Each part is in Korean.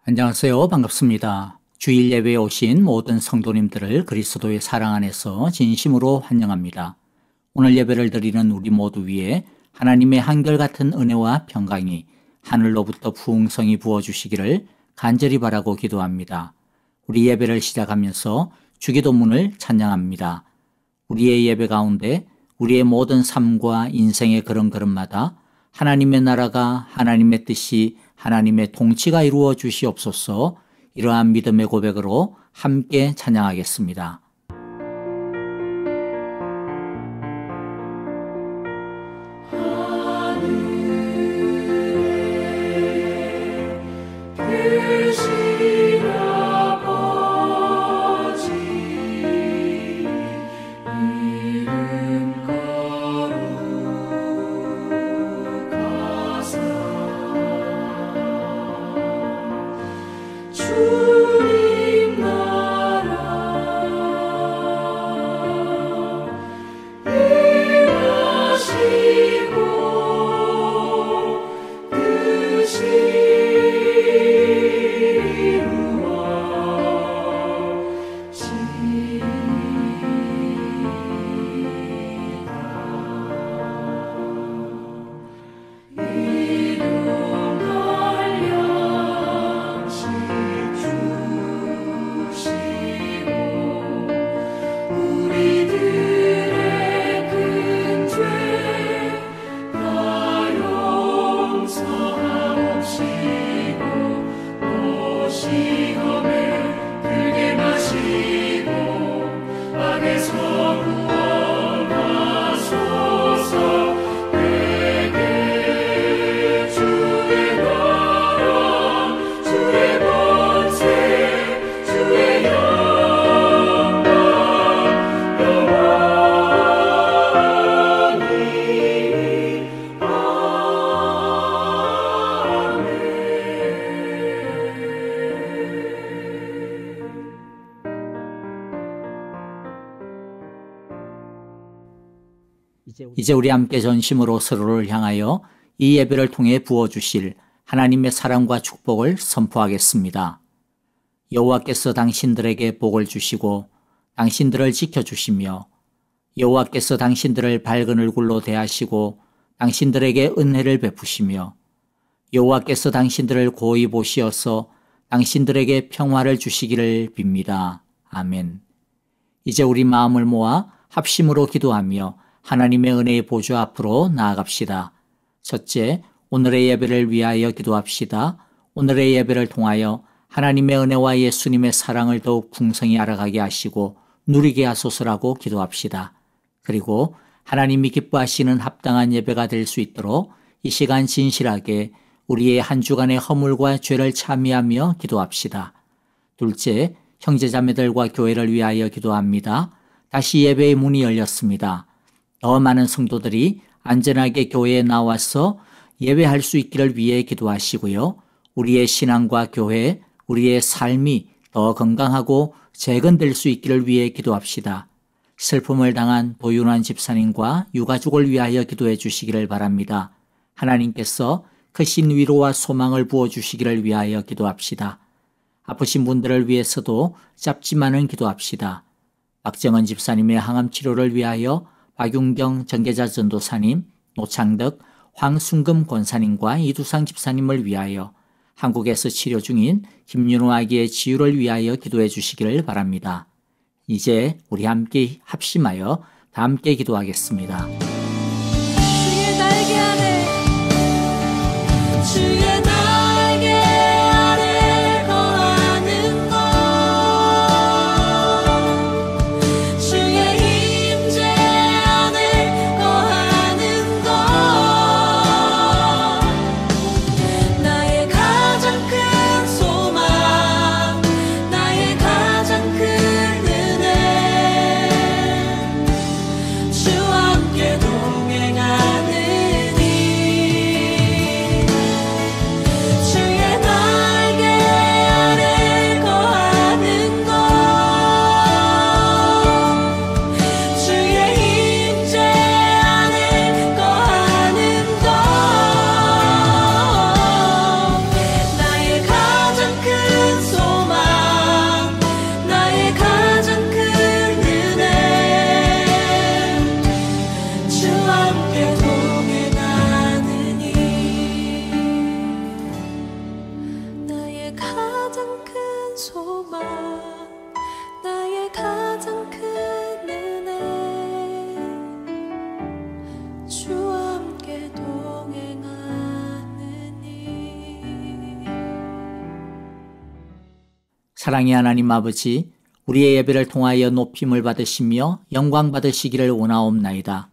안녕하세요. 반갑습니다. 주일 예배에 오신 모든 성도님들을 그리스도의 사랑 안에서 진심으로 환영합니다. 오늘 예배를 드리는 우리 모두 위에 하나님의 한결같은 은혜와 평강이 하늘로부터 풍성히 부어주시기를 간절히 바라고 기도합니다. 우리 예배를 시작하면서 주기도문을 찬양합니다. 우리의 예배 가운데 우리의 모든 삶과 인생의 걸음걸음마다 하나님의 나라가, 하나님의 뜻이, 하나님의 통치가 이루어 주시옵소서. 이러한 믿음의 고백으로 함께 찬양하겠습니다. 이제 우리 함께 전심으로 서로를 향하여 이 예배를 통해 부어주실 하나님의 사랑과 축복을 선포하겠습니다. 여호와께서 당신들에게 복을 주시고 당신들을 지켜주시며 여호와께서 당신들을 밝은 얼굴로 대하시고 당신들에게 은혜를 베푸시며 여호와께서 당신들을 고이 보시어서 당신들에게 평화를 주시기를 빕니다. 아멘. 이제 우리 마음을 모아 합심으로 기도하며 하나님의 은혜의 보좌 앞으로 나아갑시다. 첫째, 오늘의 예배를 위하여 기도합시다. 오늘의 예배를 통하여 하나님의 은혜와 예수님의 사랑을 더욱 풍성히 알아가게 하시고 누리게 하소서라고 기도합시다. 그리고 하나님이 기뻐하시는 합당한 예배가 될 수 있도록 이 시간 진실하게 우리의 한 주간의 허물과 죄를 참여하며 기도합시다. 둘째, 형제자매들과 교회를 위하여 기도합니다. 다시 예배의 문이 열렸습니다. 더 많은 성도들이 안전하게 교회에 나와서 예배할 수 있기를 위해 기도하시고요. 우리의 신앙과 교회, 우리의 삶이 더 건강하고 재건될 수 있기를 위해 기도합시다. 슬픔을 당한 도윤환 집사님과 유가족을 위하여 기도해 주시기를 바랍니다. 하나님께서 크신 위로와 소망을 부어주시기를 위하여 기도합시다. 아프신 분들을 위해서도 짧지만은 기도합시다. 박정은 집사님의 항암 치료를 위하여 박윤경 전계자 전도사님, 노창덕, 황순금 권사님과 이두상 집사님을 위하여 한국에서 치료 중인 김윤호 아기의 치유를 위하여 기도해 주시기를 바랍니다. 이제 우리 함께 합심하여 다 함께 기도하겠습니다. 주의 날개 아래 주의 날개 아래 거하는 것 주의 임재 안에 거하는 것 나의 가장 큰 소망 나의 가장 큰 은혜 주와 함께 동행하는 사랑의 하나님 아버지, 우리의 예배를 통하여 높임을 받으시며 영광 받으시기를 원하옵나이다.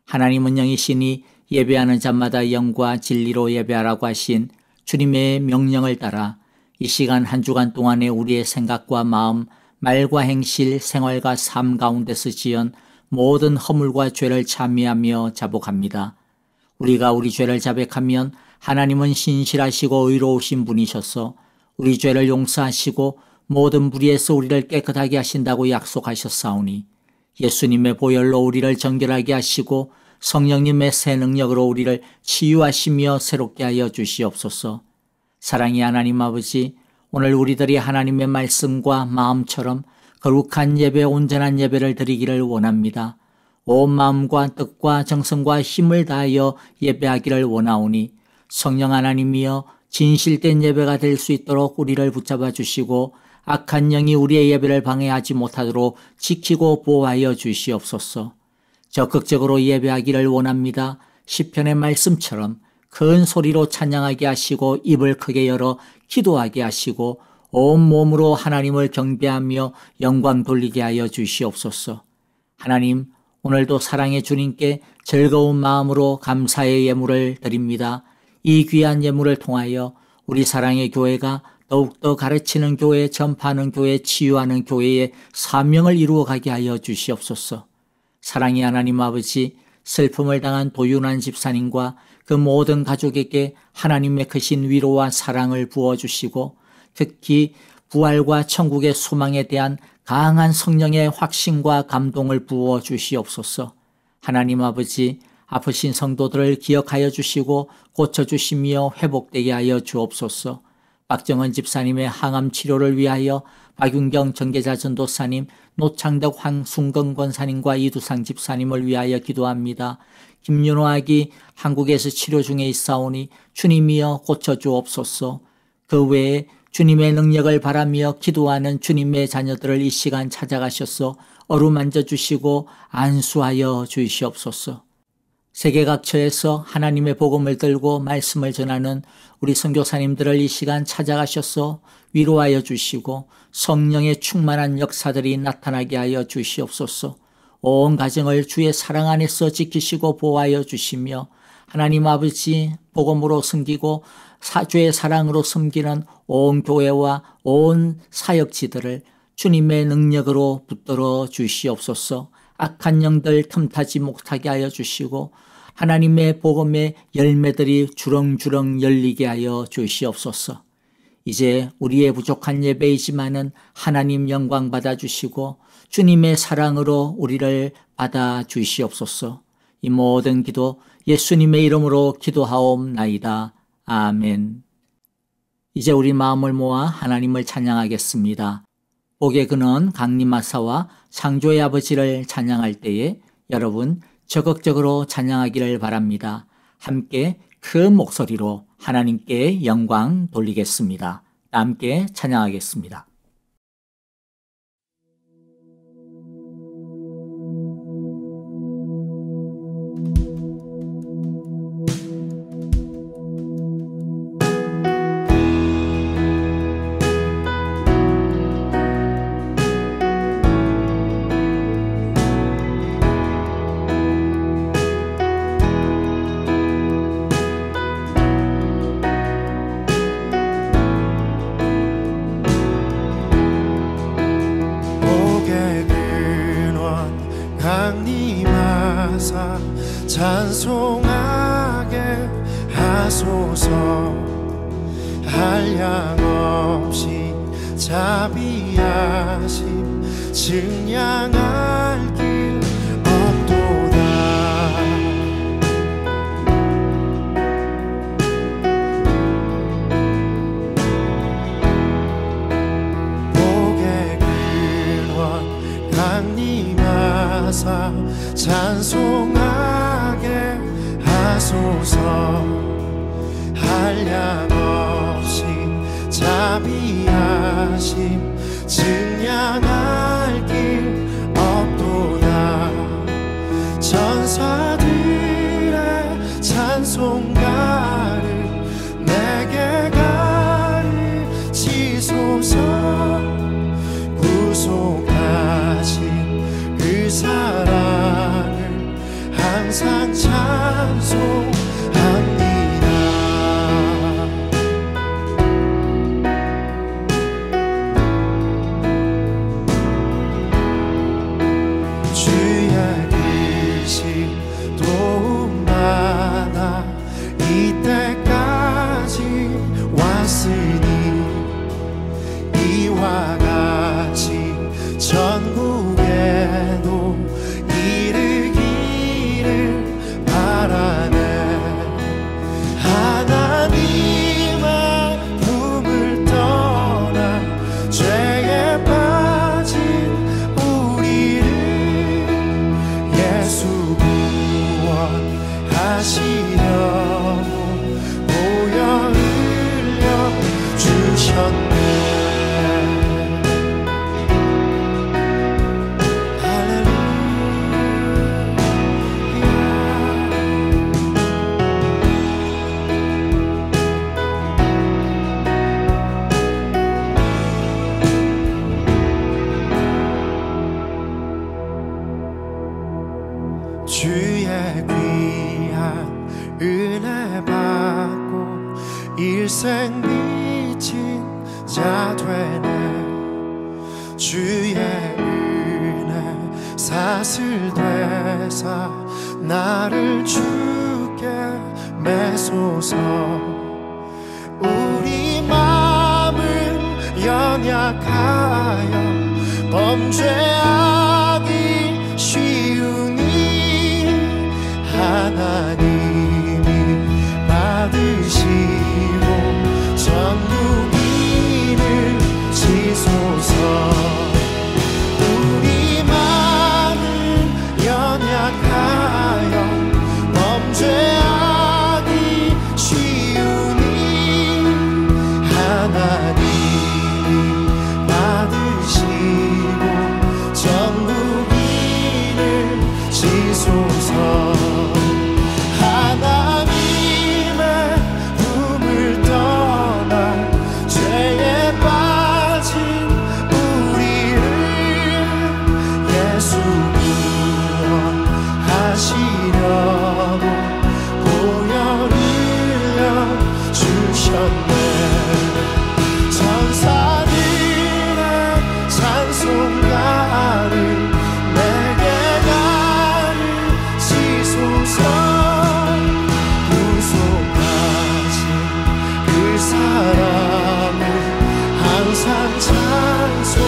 하나님은 영이시니 예배하는 자마다 영과 진리로 예배하라고 하신 주님의 명령을 따라 이 시간 한 주간 동안에 우리의 생각과 마음, 말과 행실, 생활과 삶 가운데서 지은 모든 허물과 죄를 참회하며 자복합니다. 우리가 우리 죄를 자백하면 하나님은 신실하시고 의로우신 분이셔서 우리 죄를 용서하시고 모든 불의에서 우리를 깨끗하게 하신다고 약속하셨사오니 예수님의 보혈로 우리를 정결하게 하시고 성령님의 새 능력으로 우리를 치유하시며 새롭게 하여 주시옵소서. 사랑의 하나님 아버지, 오늘 우리들이 하나님의 말씀과 마음처럼 거룩한 예배, 온전한 예배를 드리기를 원합니다. 온 마음과 뜻과 정성과 힘을 다하여 예배하기를 원하오니 성령 하나님이여 진실된 예배가 될 수 있도록 우리를 붙잡아 주시고 악한 영이 우리의 예배를 방해하지 못하도록 지키고 보호하여 주시옵소서. 적극적으로 예배하기를 원합니다. 시편의 말씀처럼 큰 소리로 찬양하게 하시고 입을 크게 열어 기도하게 하시고 온 몸으로 하나님을 경배하며 영광 돌리게 하여 주시옵소서. 하나님, 오늘도 사랑의 주님께 즐거운 마음으로 감사의 예물을 드립니다. 이 귀한 예물을 통하여 우리 사랑의 교회가 더욱더 가르치는 교회, 전파하는 교회, 치유하는 교회의 사명을 이루어가게 하여 주시옵소서. 사랑의 하나님 아버지, 슬픔을 당한 도윤한 집사님과 그 모든 가족에게 하나님의 크신 위로와 사랑을 부어주시고 특히 부활과 천국의 소망에 대한 강한 성령의 확신과 감동을 부어 주시옵소서. 하나님 아버지, 아프신 성도들을 기억하여 주시고 고쳐주시며 회복되게 하여 주옵소서. 박정은 집사님의 항암 치료를 위하여 박윤경 전계자 전도사님, 노창덕 황순건 권사님과 이두상 집사님을 위하여 기도합니다. 김윤호 아기 한국에서 치료 중에 있사오니 주님이여 고쳐주옵소서. 그 외에 주님의 능력을 바라며 기도하는 주님의 자녀들을 이 시간 찾아가셔서 어루만져 주시고 안수하여 주시옵소서. 세계 각처에서 하나님의 복음을 들고 말씀을 전하는 우리 선교사님들을 이 시간 찾아가셔서 위로하여 주시고 성령의 충만한 역사들이 나타나게 하여 주시옵소서. 온 가정을 주의 사랑 안에서 지키시고 보호하여 주시며 하나님 아버지 복음으로 섬기고 주의 사랑으로 섬기는 온 교회와 온 사역지들을 주님의 능력으로 붙들어 주시옵소서. 악한 영들 틈타지 못하게 하여 주시고 하나님의 복음의 열매들이 주렁주렁 열리게 하여 주시옵소서. 이제 우리의 부족한 예배이지만은 하나님 영광 받아 주시고 주님의 사랑으로 우리를 받아 주시옵소서. 이 모든 기도 예수님의 이름으로 기도하옵나이다. 아멘. 이제 우리 마음을 모아 하나님을 찬양하겠습니다. 복의 근원 강림하사와 창조의 아버지를 찬양할 때에 여러분 적극적으로 찬양하기를 바랍니다. 함께 큰 목소리로 하나님께 영광 돌리겠습니다. 함께 찬양하겠습니다. 찬송하게 하소서. 한량없이 자비하심 증량할 길 없도다. 복의 근원 강림하사 찬송하게 하소서. 한량없이 자비하심 증량할 길 없도다. 천사들의 찬송가를 내게 가르치소서. 사랑을 항상 찬송합니다. 주의 크신 도움 받아 이때까지 왔으니 이와 같이 전국에도 이르기를 바라네. 하나님의 품을 떠나 죄에 빠진 우리를 예수 구원하시려고 보혈 흘려 주셨네. 주의 귀한 은혜 받고 일생 미친 자 되네. 주의 은혜 사슬되사 나를 주께 매소서. 우리 마음은 연약하여 범죄하기 쉬우니 하나님이 받으시고 전국인을 지소서. 우리 마음은 연약하여 범죄하기 쉬우니 하나님이 받으시고 전국인을 지소서. 하나님의 품을 떠나 죄에 빠진 우리를 예수 구원하시려고 보혈 흘려 주셨네. 천사들의 찬송가를 내게 가르치소서. 구속하신 그 사랑을 항상 찬송합니다.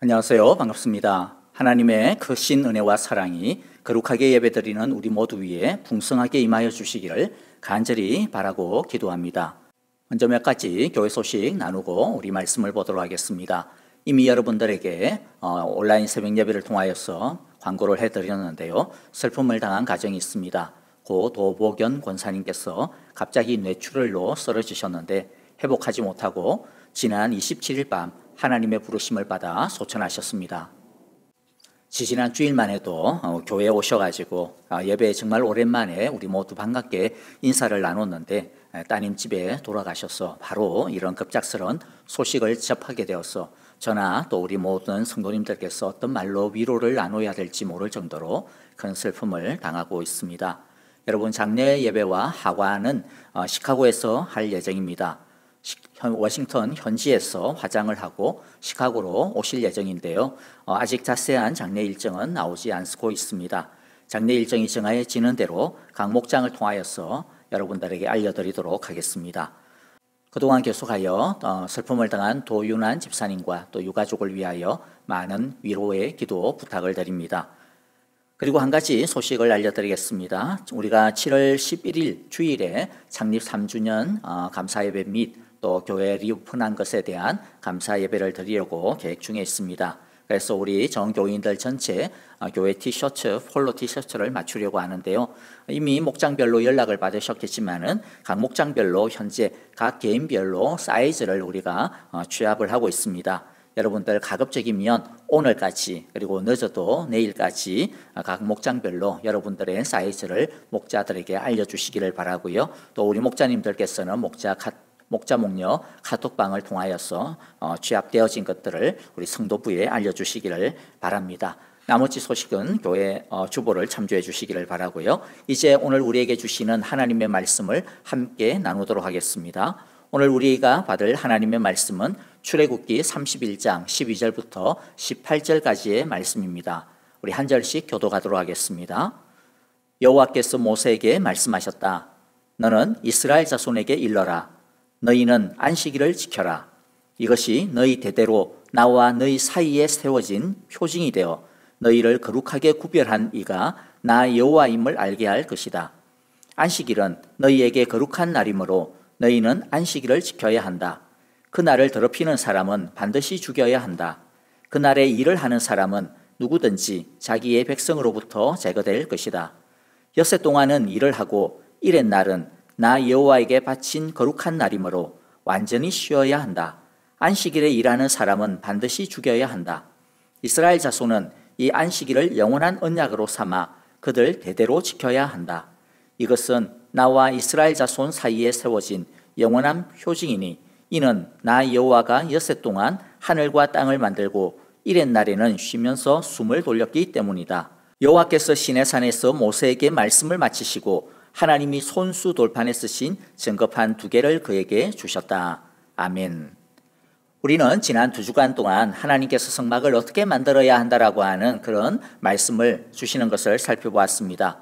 안녕하세요. 반갑습니다. 하나님의 크신 은혜와 사랑이 거룩하게 예배드리는 우리 모두 위에 풍성하게 임하여 주시기를 간절히 바라고 기도합니다. 먼저 몇 가지 교회 소식 나누고 우리 말씀을 보도록 하겠습니다. 이미 여러분들에게 온라인 새벽 예배를 통하여서 광고를 해드렸는데요. 슬픔을 당한 가정이 있습니다. 고 도보견 권사님께서 갑자기 뇌출혈로 쓰러지셨는데 회복하지 못하고 지난 27일 밤 하나님의 부르심을 받아 소천하셨습니다. 지지난 주일만 해도 교회에 오셔가지고 예배에 정말 오랜만에 우리 모두 반갑게 인사를 나눴는데 따님 집에 돌아가셔서 바로 이런 급작스러운 소식을 접하게 되어서 저나 또 우리 모든 성도님들께서 어떤 말로 위로를 나눠야 될지 모를 정도로 큰 슬픔을 당하고 있습니다. 여러분, 장례 예배와 하관은 시카고에서 할 예정입니다. 워싱턴 현지에서 화장을 하고 시카고로 오실 예정인데요. 아직 자세한 장례 일정은 나오지 않고 있습니다. 장례 일정이 정해지는 대로 각 목장을 통하여서 여러분들에게 알려드리도록 하겠습니다. 그동안 계속하여 슬픔을 당한 도윤한 집사님과 또 유가족을 위하여 많은 위로의 기도 부탁을 드립니다. 그리고 한 가지 소식을 알려드리겠습니다. 우리가 7월 11일 주일에 창립 3주년 감사예배 및 또 교회 리오픈한 것에 대한 감사 예배를 드리려고 계획 중에 있습니다. 그래서 우리 정교인들 전체 교회 티셔츠, 폴로 티셔츠를 맞추려고 하는데요. 이미 목장별로 연락을 받으셨겠지만은 각 목장별로 현재 각 개인별로 사이즈를 우리가 취합을 하고 있습니다. 여러분들 가급적이면 오늘까지 그리고 늦어도 내일까지 각 목장별로 여러분들의 사이즈를 목자들에게 알려주시기를 바라고요. 또 우리 목자님들께서는 목자 목녀 카톡방을 통하여서 취합되어진 것들을 우리 성도부에 알려주시기를 바랍니다. 나머지 소식은 교회 주보를 참조해 주시기를 바라고요. 이제 오늘 우리에게 주시는 하나님의 말씀을 함께 나누도록 하겠습니다. 오늘 우리가 받을 하나님의 말씀은 출애굽기 31장 12절부터 18절까지의 말씀입니다. 우리 한 절씩 교독하도록 하겠습니다. 여호와께서 모세에게 말씀하셨다. 너는 이스라엘 자손에게 일러라. 너희는 안식일을 지켜라. 이것이 너희 대대로 나와 너희 사이에 세워진 표징이 되어 너희를 거룩하게 구별한 이가 나 여호와임을 알게 할 것이다. 안식일은 너희에게 거룩한 날이므로 너희는 안식일을 지켜야 한다. 그 날을 더럽히는 사람은 반드시 죽여야 한다. 그 날에 일을 하는 사람은 누구든지 자기의 백성으로부터 제거될 것이다. 엿새 동안은 일을 하고 일의 날은 나 여호와에게 바친 거룩한 날이므로 완전히 쉬어야 한다. 안식일에 일하는 사람은 반드시 죽여야 한다. 이스라엘 자손은 이 안식일을 영원한 언약으로 삼아 그들 대대로 지켜야 한다. 이것은 나와 이스라엘 자손 사이에 세워진 영원한 표징이니 이는 나 여호와가 엿새 동안 하늘과 땅을 만들고 일의 날에는 쉬면서 숨을 돌렸기 때문이다. 여호와께서 시내산에서 모세에게 말씀을 마치시고 하나님이 손수 돌판에 쓰신 증거판 2개를 그에게 주셨다. 아멘. 우리는 지난 2주간 동안 하나님께서 성막을 어떻게 만들어야 한다라고 하는 그런 말씀을 주시는 것을 살펴보았습니다.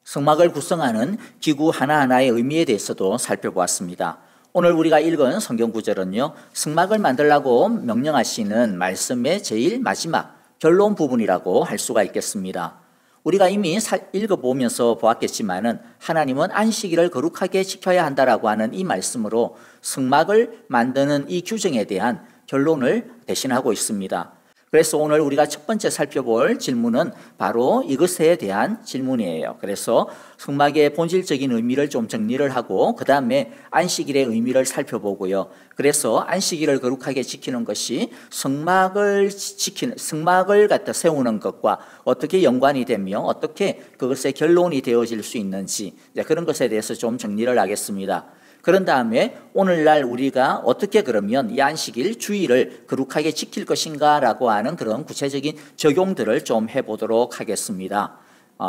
성막을 구성하는 기구 하나하나의 의미에 대해서도 살펴보았습니다. 오늘 우리가 읽은 성경 구절은요, 성막을 만들라고 명령하시는 말씀의 제일 마지막 결론 부분이라고 할 수가 있겠습니다. 우리가 이미 읽어보면서 보았겠지만은 하나님은 안식일을 거룩하게 지켜야 한다라고 하는 이 말씀으로 성막을 만드는 이 규정에 대한 결론을 대신하고 있습니다. 그래서 오늘 우리가 첫 번째 살펴볼 질문은 바로 이것에 대한 질문이에요. 그래서 성막의 본질적인 의미를 좀 정리를 하고 그 다음에 안식일의 의미를 살펴보고요. 그래서 안식일을 거룩하게 지키는 것이 성막을 갖다 세우는 것과 어떻게 연관이 되며 어떻게 그것의 결론이 되어질 수 있는지 그런 것에 대해서 좀 정리를 하겠습니다. 그런 다음에 오늘날 우리가 어떻게 그러면 이 안식일 주일을 거룩하게 지킬 것인가 라고 하는 그런 구체적인 적용들을 좀 해보도록 하겠습니다.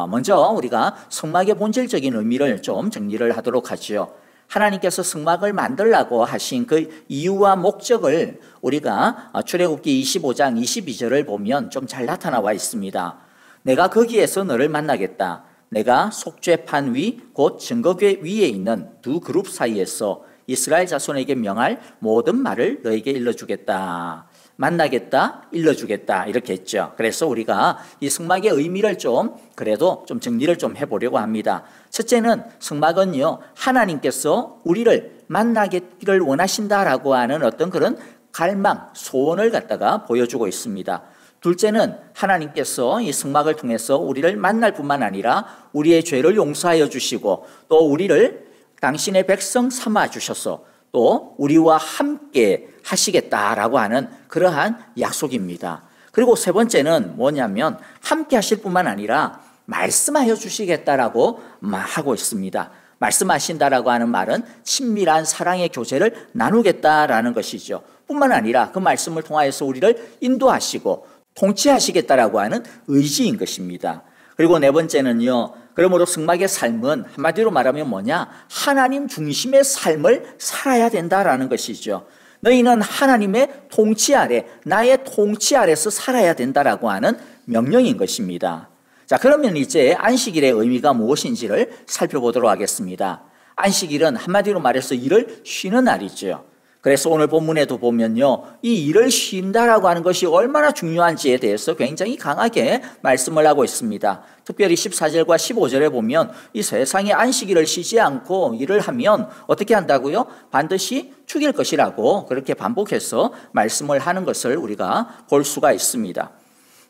먼저 우리가 성막의 본질적인 의미를 좀 정리를 하도록 하죠. 하나님께서 성막을 만들라고 하신 그 이유와 목적을 우리가 출애굽기 25장 22절을 보면 좀 잘 나타나와 있습니다. 내가 거기에서 너를 만나겠다. 내가 속죄판 위 곧 증거궤 위에 있는 2 그룹 사이에서 이스라엘 자손에게 명할 모든 말을 너에게 일러주겠다. 만나겠다, 일러주겠다 이렇게 했죠. 그래서 우리가 이 성막의 의미를 좀 그래도 좀 정리를 좀 해보려고 합니다. 첫째는 성막은요, 하나님께서 우리를 만나기를 원하신다라고 하는 어떤 그런 갈망, 소원을 갖다가 보여주고 있습니다. 둘째는 하나님께서 이 성막을 통해서 우리를 만날 뿐만 아니라 우리의 죄를 용서하여 주시고 또 우리를 당신의 백성 삼아 주셔서 또 우리와 함께 하시겠다라고 하는 그러한 약속입니다. 그리고 세 번째는 뭐냐면 함께 하실 뿐만 아니라 말씀하여 주시겠다라고 하고 있습니다. 말씀하신다라고 하는 말은 친밀한 사랑의 교제를 나누겠다라는 것이죠. 뿐만 아니라 그 말씀을 통하여서 우리를 인도하시고 통치하시겠다라고 하는 의지인 것입니다. 그리고 네 번째는요, 그러므로 성막의 삶은 한마디로 말하면 뭐냐? 하나님 중심의 삶을 살아야 된다라는 것이죠. 너희는 하나님의 통치 아래, 나의 통치 아래서 살아야 된다라고 하는 명령인 것입니다. 자, 그러면 이제 안식일의 의미가 무엇인지를 살펴보도록 하겠습니다. 안식일은 한마디로 말해서 일을 쉬는 날이죠. 그래서 오늘 본문에도 보면요, 이 일을 쉰다라고 하는 것이 얼마나 중요한지에 대해서 굉장히 강하게 말씀을 하고 있습니다. 특별히 14절과 15절에 보면 이 세상에 안식일을 쉬지 않고 일을 하면 어떻게 한다고요? 반드시 죽일 것이라고 그렇게 반복해서 말씀을 하는 것을 우리가 볼 수가 있습니다.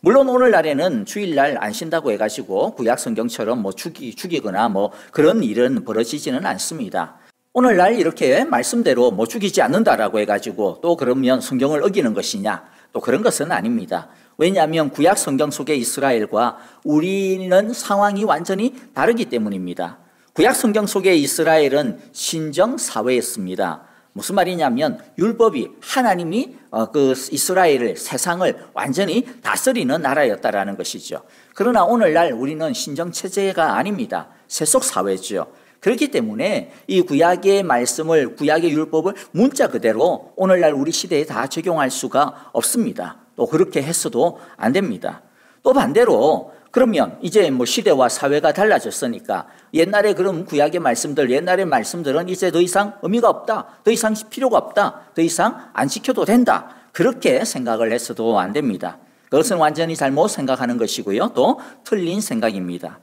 물론 오늘날에는 주일날 안 쉰다고 해가지고 구약 성경처럼 뭐 죽이거나 뭐 그런 일은 벌어지지는 않습니다. 오늘날 이렇게 말씀대로 뭐 죽이지 않는다라고 해가지고 또 그러면 성경을 어기는 것이냐? 또 그런 것은 아닙니다. 왜냐하면 구약 성경 속의 이스라엘과 우리는 상황이 완전히 다르기 때문입니다. 구약 성경 속의 이스라엘은 신정 사회였습니다. 무슨 말이냐면 율법이 하나님이 그 이스라엘을 세상을 완전히 다스리는 나라였다라는 것이죠. 그러나 오늘날 우리는 신정 체제가 아닙니다. 세속 사회죠. 그렇기 때문에 이 구약의 말씀을, 구약의 율법을 문자 그대로 오늘날 우리 시대에 다 적용할 수가 없습니다. 또 그렇게 했어도 안 됩니다. 또 반대로 그러면 이제 뭐 시대와 사회가 달라졌으니까 옛날에 그럼 구약의 말씀들, 옛날의 말씀들은 이제 더 이상 의미가 없다, 더 이상 필요가 없다, 더 이상 안 지켜도 된다, 그렇게 생각을 했어도 안 됩니다. 그것은 완전히 잘못 생각하는 것이고요, 또 틀린 생각입니다.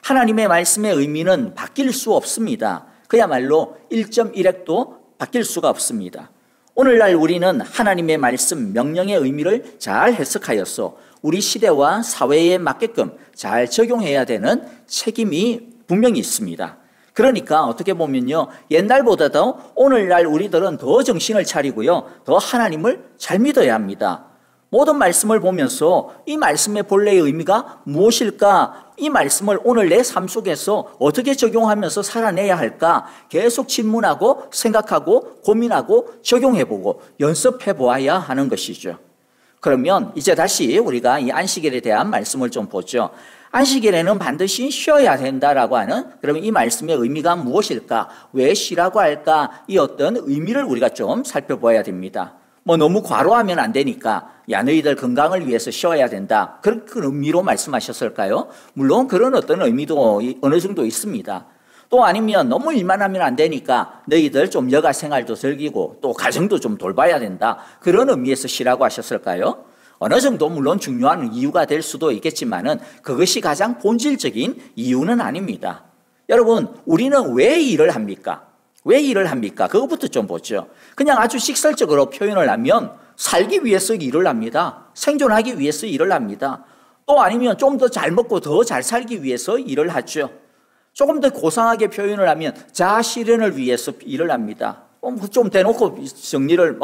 하나님의 말씀의 의미는 바뀔 수 없습니다. 그야말로 1.1핵도 바뀔 수가 없습니다. 오늘날 우리는 하나님의 말씀, 명령의 의미를 잘 해석하여서 우리 시대와 사회에 맞게끔 잘 적용해야 되는 책임이 분명히 있습니다. 그러니까 어떻게 보면요, 옛날보다도 오늘날 우리들은 더 정신을 차리고요, 더 하나님을 잘 믿어야 합니다. 모든 말씀을 보면서 이 말씀의 본래의 의미가 무엇일까? 이 말씀을 오늘 내 삶 속에서 어떻게 적용하면서 살아내야 할까? 계속 질문하고 생각하고 고민하고 적용해보고 연습해보아야 하는 것이죠. 그러면 이제 다시 우리가 이 안식일에 대한 말씀을 좀 보죠. 안식일에는 반드시 쉬어야 된다라고 하는, 그러면 이 말씀의 의미가 무엇일까? 왜 쉬라고 할까? 이 어떤 의미를 우리가 좀 살펴봐야 됩니다. 뭐 너무 과로하면 안 되니까 야 너희들 건강을 위해서 쉬어야 된다, 그런 의미로 말씀하셨을까요? 물론 그런 어떤 의미도 어느 정도 있습니다. 또 아니면 너무 일만 하면 안 되니까 너희들 좀 여가 생활도 즐기고 또 가정도 좀 돌봐야 된다, 그런 의미에서 쉬라고 하셨을까요? 어느 정도 물론 중요한 이유가 될 수도 있겠지만은 그것이 가장 본질적인 이유는 아닙니다. 여러분, 우리는 왜 일을 합니까? 왜 일을 합니까? 그것부터 좀 보죠. 그냥 아주 식설적으로 표현을 하면 살기 위해서 일을 합니다. 생존하기 위해서 일을 합니다. 또 아니면 좀 더 잘 먹고 더 잘 살기 위해서 일을 하죠. 조금 더 고상하게 표현을 하면 자아 실현을 위해서 일을 합니다. 좀 대놓고 정리를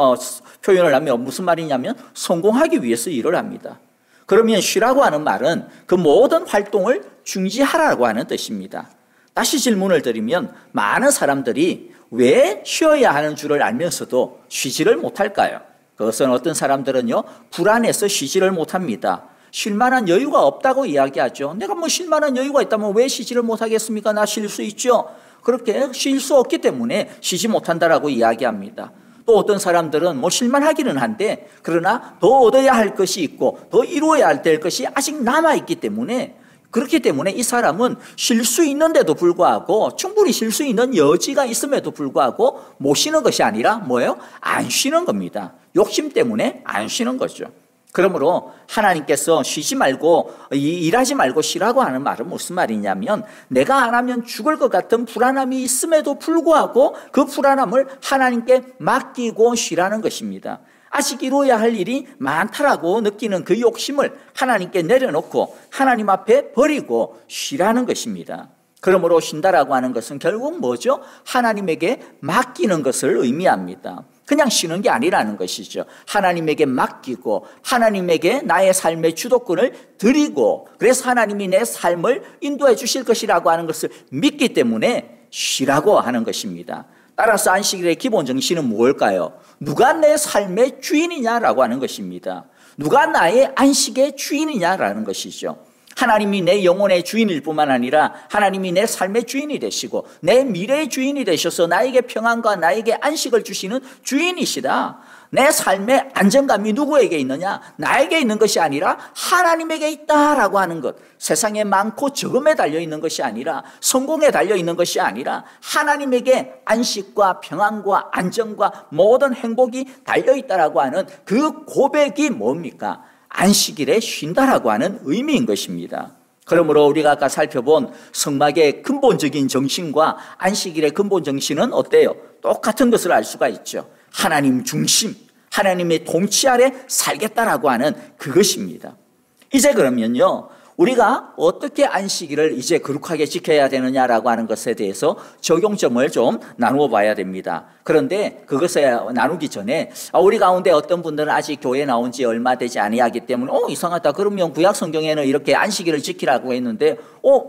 표현을 하면 무슨 말이냐면 성공하기 위해서 일을 합니다. 그러면 쉬라고 하는 말은 그 모든 활동을 중지하라고 하는 뜻입니다. 다시 질문을 드리면 많은 사람들이 왜 쉬어야 하는 줄을 알면서도 쉬지를 못할까요? 그것은 어떤 사람들은요, 불안해서 쉬지를 못합니다. 쉴 만한 여유가 없다고 이야기하죠. 내가 뭐 쉴 만한 여유가 있다면 왜 쉬지를 못하겠습니까? 나 쉴 수 있죠. 그렇게 쉴 수 없기 때문에 쉬지 못한다라고 이야기합니다. 또 어떤 사람들은 뭐 쉴만 하기는 한데 그러나 더 얻어야 할 것이 있고 더 이루어야 될 것이 아직 남아있기 때문에 그렇기 때문에 이 사람은 쉴 수 있는데도 불구하고 충분히 쉴 수 있는 여지가 있음에도 불구하고 못 쉬는 것이 아니라 뭐예요? 안 쉬는 겁니다. 욕심 때문에 안 쉬는 거죠. 그러므로 하나님께서 쉬지 말고 일하지 말고 쉬라고 하는 말은 무슨 말이냐면 내가 안 하면 죽을 것 같은 불안함이 있음에도 불구하고 그 불안함을 하나님께 맡기고 쉬라는 것입니다. 아직 이루어야 할 일이 많다라고 느끼는 그 욕심을 하나님께 내려놓고 하나님 앞에 버리고 쉬라는 것입니다. 그러므로 쉰다라고 하는 것은 결국 뭐죠? 하나님에게 맡기는 것을 의미합니다. 그냥 쉬는 게 아니라는 것이죠. 하나님에게 맡기고 하나님에게 나의 삶의 주도권을 드리고 그래서 하나님이 내 삶을 인도해 주실 것이라고 하는 것을 믿기 때문에 쉬라고 하는 것입니다. 따라서 안식일의 기본 정신은 무엇일까요? 누가 내 삶의 주인이냐라고 하는 것입니다. 누가 나의 안식의 주인이냐라는 것이죠. 하나님이 내 영혼의 주인일 뿐만 아니라 하나님이 내 삶의 주인이 되시고 내 미래의 주인이 되셔서 나에게 평안과 나에게 안식을 주시는 주인이시다. 내 삶의 안정감이 누구에게 있느냐? 나에게 있는 것이 아니라 하나님에게 있다라고 하는 것. 세상에 많고 적음에 달려있는 것이 아니라 성공에 달려있는 것이 아니라 하나님에게 안식과 평안과 안정과 모든 행복이 달려있다라고 하는 그 고백이 뭡니까? 안식일에 쉰다라고 하는 의미인 것입니다. 그러므로 우리가 아까 살펴본 성막의 근본적인 정신과 안식일의 근본 정신은 어때요? 똑같은 것을 알 수가 있죠. 하나님 중심, 하나님의 통치 아래 살겠다라고 하는 그것입니다. 이제 그러면요, 우리가 어떻게 안식일을 이제 거룩하게 지켜야 되느냐라고 하는 것에 대해서 적용점을 좀 나누어 봐야 됩니다. 그런데 그것을 나누기 전에 우리 가운데 어떤 분들은 아직 교회에 나온 지 얼마 되지 아니하기 때문에 이상하다. 그러면 구약 성경에는 이렇게 안식일을 지키라고 했는데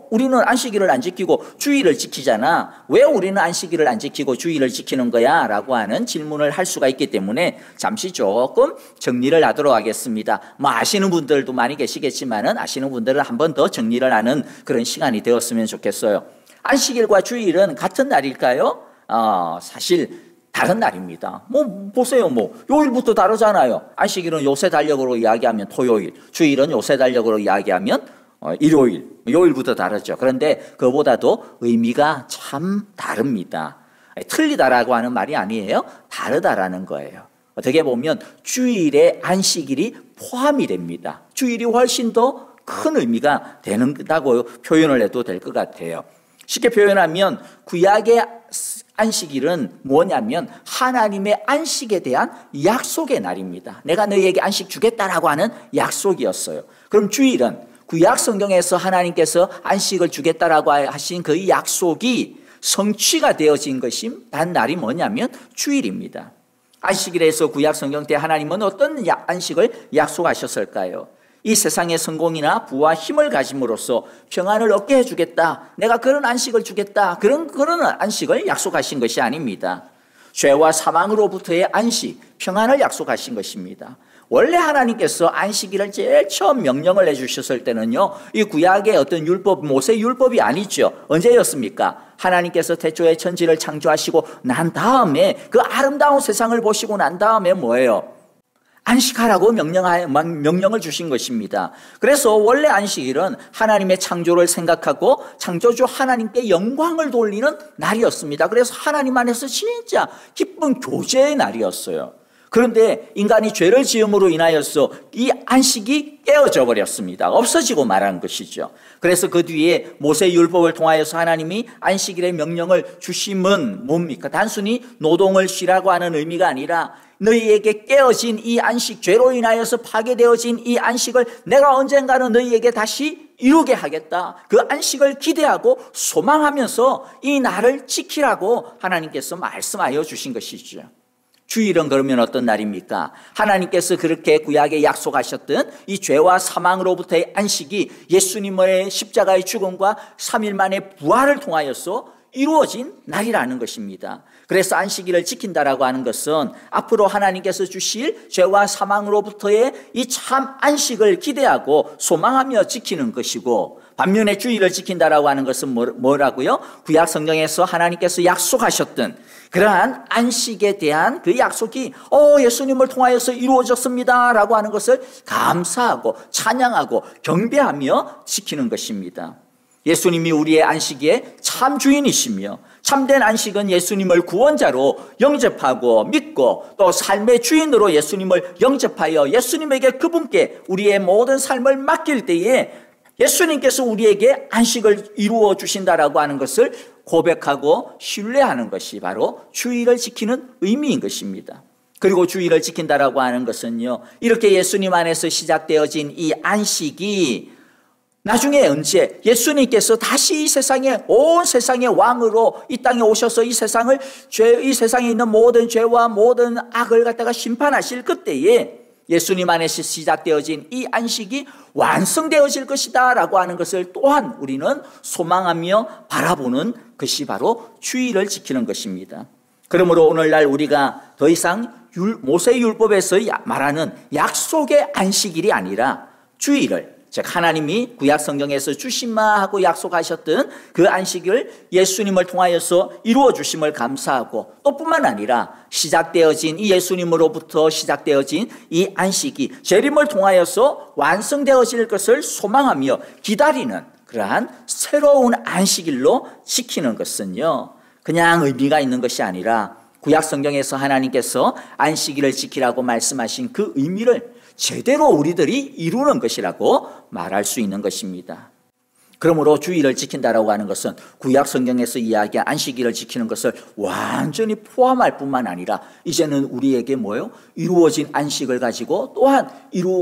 우리는 안식일을 안 지키고 주일을 지키잖아. 왜 우리는 안식일을 안 지키고 주일을 지키는 거야? 라고 하는 질문을 할 수가 있기 때문에 잠시 조금 정리를 하도록 하겠습니다. 아시는 분들도 많이 계시겠지만은 아시는 분들은 한 번 더 정리를 하는 그런 시간이 되었으면 좋겠어요. 안식일과 주일은 같은 날일까요? 사실 다른 날입니다. 보세요. 요일부터 다르잖아요. 안식일은 요새 달력으로 이야기하면 토요일, 주일은 요새 달력으로 이야기하면 일요일, 요일부터 다르죠. 그런데 그보다도 의미가 참 다릅니다. 틀리다라고 하는 말이 아니에요. 다르다라는 거예요. 어떻게 보면 주일에 안식일이 포함이 됩니다. 주일이 훨씬 더 큰 의미가 된다고 표현을 해도 될 것 같아요. 쉽게 표현하면 구약의 안식일은 뭐냐면 하나님의 안식에 대한 약속의 날입니다. 내가 너희에게 안식 주겠다라고 하는 약속이었어요. 그럼 주일은 구약 성경에서 하나님께서 안식을 주겠다라고 하신 그 약속이 성취가 되어진 것이 단 날이 뭐냐면 주일입니다. 안식일에서 구약 성경 때 하나님은 어떤 안식을 약속하셨을까요? 이 세상의 성공이나 부와 힘을 가짐으로써 평안을 얻게 해주겠다. 내가 그런 안식을 주겠다. 그런 안식을 약속하신 것이 아닙니다. 죄와 사망으로부터의 안식, 평안을 약속하신 것입니다. 원래 하나님께서 안식일을 제일 처음 명령을 해주셨을 때는요, 이 구약의 어떤 율법, 모세 율법이 아니죠. 언제였습니까? 하나님께서 태초에 천지를 창조하시고 난 다음에 그 아름다운 세상을 보시고 난 다음에 뭐예요? 안식하라고 명령을 주신 것입니다. 그래서 원래 안식일은 하나님의 창조를 생각하고 창조주 하나님께 영광을 돌리는 날이었습니다. 그래서 하나님 안에서 진짜 기쁜 교제의 날이었어요. 그런데 인간이 죄를 지음으로 인하여서 이 안식이 깨어져 버렸습니다. 없어지고 말한 것이죠. 그래서 그 뒤에 모세 율법을 통하여서 하나님이 안식일의 명령을 주심은 뭡니까? 단순히 노동을 쉬라고 하는 의미가 아니라 너희에게 깨어진 이 안식, 죄로 인하여서 파괴되어진 이 안식을 내가 언젠가는 너희에게 다시 이루게 하겠다. 그 안식을 기대하고 소망하면서 이 날을 지키라고 하나님께서 말씀하여 주신 것이죠. 주일은 그러면 어떤 날입니까? 하나님께서 그렇게 구약에 약속하셨던 이 죄와 사망으로부터의 안식이 예수님의 십자가의 죽음과 3일 만에 부활을 통하여서 이루어진 날이라는 것입니다. 그래서 안식일을 지킨다라고 하는 것은 앞으로 하나님께서 주실 죄와 사망으로부터의 이 참 안식을 기대하고 소망하며 지키는 것이고, 반면에 주일을 지킨다라고 하는 것은 뭐라고요? 구약 성경에서 하나님께서 약속하셨던 그러한 안식에 대한 그 약속이 예수님을 통하여서 이루어졌습니다 라고 하는 것을 감사하고 찬양하고 경배하며 지키는 것입니다. 예수님이 우리의 안식의 참 주인이시며, 참된 안식은 예수님을 구원자로 영접하고 믿고 또 삶의 주인으로 예수님을 영접하여 예수님에게, 그분께 우리의 모든 삶을 맡길 때에 예수님께서 우리에게 안식을 이루어 주신다라고 하는 것을 고백하고 신뢰하는 것이 바로 주일을 지키는 의미인 것입니다. 그리고 주일을 지킨다라고 하는 것은요, 이렇게 예수님 안에서 시작되어진 이 안식이 나중에 언제 예수님께서 다시 이 세상에, 온 세상의 왕으로 이 땅에 오셔서 이 세상에 있는 모든 죄와 모든 악을 갖다가 심판하실 그때에 예수님 안에서 시작되어진 이 안식이 완성되어질 것이다 라고 하는 것을 또한 우리는 소망하며 바라보는 것이 바로 주일을 지키는 것입니다. 그러므로 오늘날 우리가 더 이상 모세율법에서 말하는 약속의 안식일이 아니라 주일을, 즉 하나님이 구약 성경에서 주시마 하고 약속하셨던 그 안식을 예수님을 통하여서 이루어 주심을 감사하고, 또 뿐만 아니라 시작되어진 이 예수님으로부터 시작되어진 이 안식이 재림을 통하여서 완성되어질 것을 소망하며 기다리는 그러한 새로운 안식일로 지키는 것은요, 그냥 의미가 있는 것이 아니라 구약 성경에서 하나님께서 안식일을 지키라고 말씀하신 그 의미를 제대로 우리들이 이루는 것이라고 말할 수 있는 것입니다. 그러므로 주일을 지킨다라고 하는 것은 구약 성경에서 이야기한 안식일을 지키는 것을 완전히 포함할 뿐만 아니라 이제는 우리에게 이루어진 안식을 가지고 또한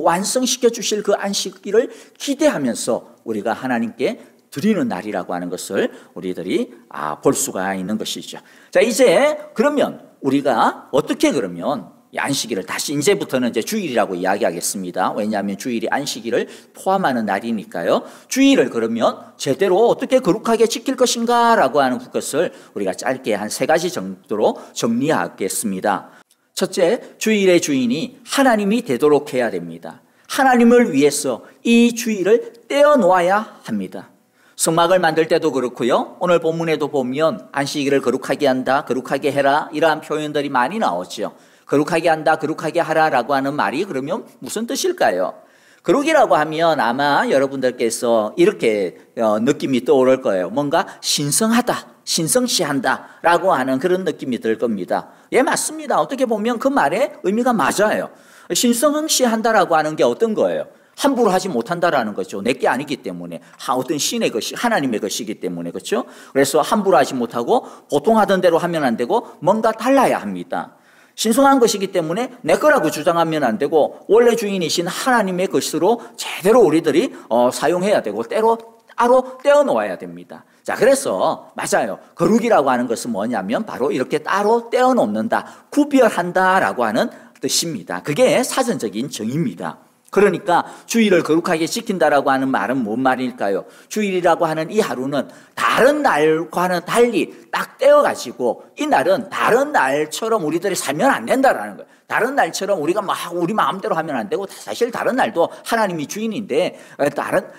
완성시켜 주실 그 안식일을 기대하면서 우리가 하나님께 드리는 날이라고 하는 것을 우리들이 볼 수가 있는 것이죠. 자, 이제 그러면 우리가 어떻게 그러면 안식일을 다시 이제부터는 주일이라고 이야기하겠습니다. 왜냐하면 주일이 안식일을 포함하는 날이니까요. 주일을 그러면 제대로 어떻게 거룩하게 지킬 것인가 라고 하는 것을 우리가 짧게 한 3가지 정도로 정리하겠습니다. 첫째, 주일의 주인이 하나님이 되도록 해야 됩니다. 하나님을 위해서 이 주일을 떼어놓아야 합니다. 성막을 만들 때도 그렇고요, 오늘 본문에도 보면 안식일을 거룩하게 한다, 거룩하게 해라, 이러한 표현들이 많이 나오죠. 거룩하게 한다, 거룩하게 하라라고 하는 말이 그러면 무슨 뜻일까요? 거룩이라고 하면 아마 여러분들께서 이렇게 느낌이 떠오를 거예요. 뭔가 신성하다, 신성시한다 라고 하는 그런 느낌이 들 겁니다. 예, 맞습니다. 어떻게 보면 그 말의 의미가 맞아요. 신성시한다라고 하는 게 어떤 거예요? 함부로 하지 못한다라는 거죠. 내게 아니기 때문에, 어떤 신의 것이, 하나님의 것이기 때문에, 그렇죠? 그래서 함부로 하지 못하고 보통 하던 대로 하면 안 되고 뭔가 달라야 합니다. 신성한 것이기 때문에 내 거라고 주장하면 안 되고 원래 주인이신 하나님의 것으로 제대로 우리들이 사용해야 되고 따로 떼어놓아야 됩니다. 자, 그래서 맞아요. 거룩이라고 하는 것은 뭐냐면 바로 이렇게 따로 떼어놓는다, 구별한다라고 하는 뜻입니다. 그게 사전적인 정의입니다. 그러니까 주일을 거룩하게 지킨다라고 하는 말은 뭔 말일까요? 주일이라고 하는 이 하루는 다른 날과는 달리 딱 떼어가지고 이 날은 다른 날처럼 우리들이 살면 안 된다라는 거예요. 다른 날처럼 우리가 막 우리 마음대로 하면 안 되고, 사실 다른 날도 하나님이 주인인데